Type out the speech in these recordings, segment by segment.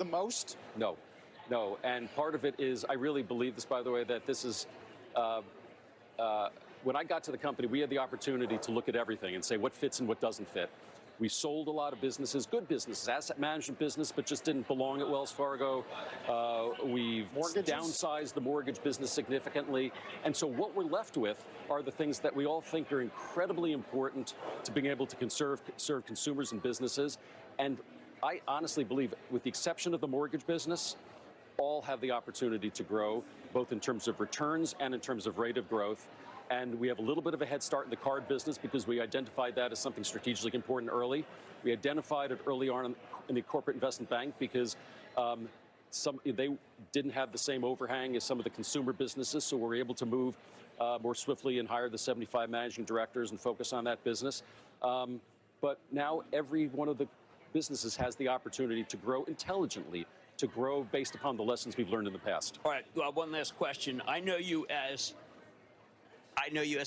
the most? No, no. And part of it is, I really believe this, by the way, that this is, when I got to the company, we had the opportunity to look at everything and say what fits and what doesn't fit. We sold a lot of businesses, good businesses, asset management business, but just didn't belong at Wells Fargo. We've downsized the mortgage business significantly. And so what we're left with are the things that we all think are incredibly important to being able to serve consumers and businesses. And I honestly believe, with the exception of the mortgage business, all have the opportunity to grow, both in terms of returns and in terms of rate of growth. And we have a little bit of a head start in the card business because we identified that as something strategically important early. We identified it early on in the corporate investment bank because they didn't have the same overhang as some of the consumer businesses, so we're able to move more swiftly and hire the 75 managing directors and focus on that business. But now every one of the businesses has the opportunity to grow intelligently, to grow based upon the lessons we've learned in the past. All right, one last question. I know you as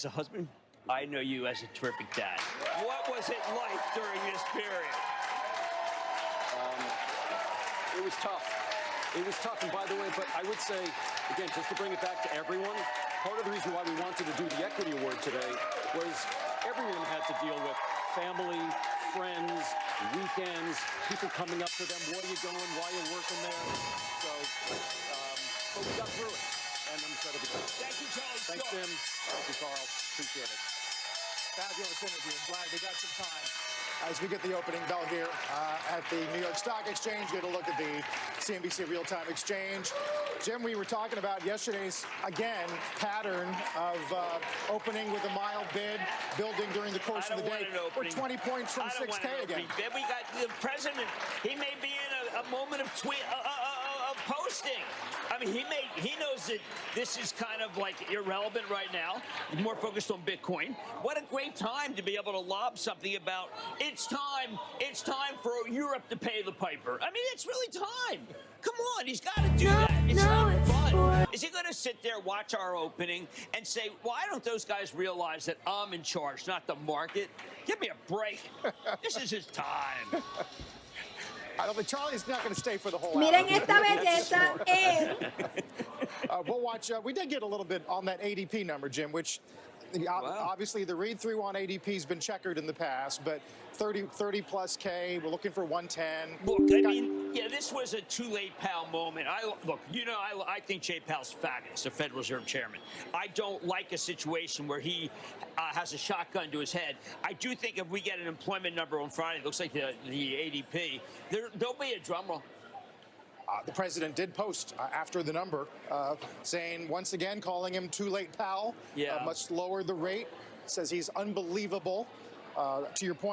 a husband. I know you as a terrific dad. What was it like during this period? It was tough. It was tough. And by the way, but I would say, again, just to bring it back to everyone, part of the reason why we wanted to do the Equity Award today was everyone had to deal with family, friends, weekends, people coming up to them. What are you doing? Why are you working there? So, but we got through it. And I'm incredibly proud. Thank you, Charlie. Thanks, Tim. Thank you, Carl. Appreciate it. Fabulous interview. I'm glad we got some time. As we get the opening bell here at the New York Stock Exchange, get a look at the CNBC Real-Time Exchange. Jim, we were talking about yesterday's, again, pattern of opening with a mild bid, building during the course of the day. We're 20 points from 6K again. We got the president. He may be in a moment of posting. I mean, he knows that this is kind of like irrelevant right now. He's more focused on Bitcoin. What a great time to be able to lob something about it's time for Europe to pay the piper. I mean, it's really time. Come on, he's got to do that. It's not fun. Is he going to sit there, watch our opening, and say, why don't those guys realize that I'm in charge, not the market? Give me a break. This is his time. I don't think Charlie's not going to stay for the whole Miren hour. esta belleza. We'll watch. We did get a little bit on that ADP number, Jim, which obviously the read-through on ADP has been checkered in the past, but 30 plus K, we're looking for 110. Look, I mean, yeah, this was a too late Powell moment. I think Jay Powell's fabulous, the Federal Reserve Chairman. I don't like a situation where he has a shotgun to his head. I do think if we get an employment number on Friday, it looks like the ADP, there'll be a drum roll. The president did post after the number saying, once again, calling him too late Powell. Yeah. Must lower the rate. Says he's unbelievable. To your point.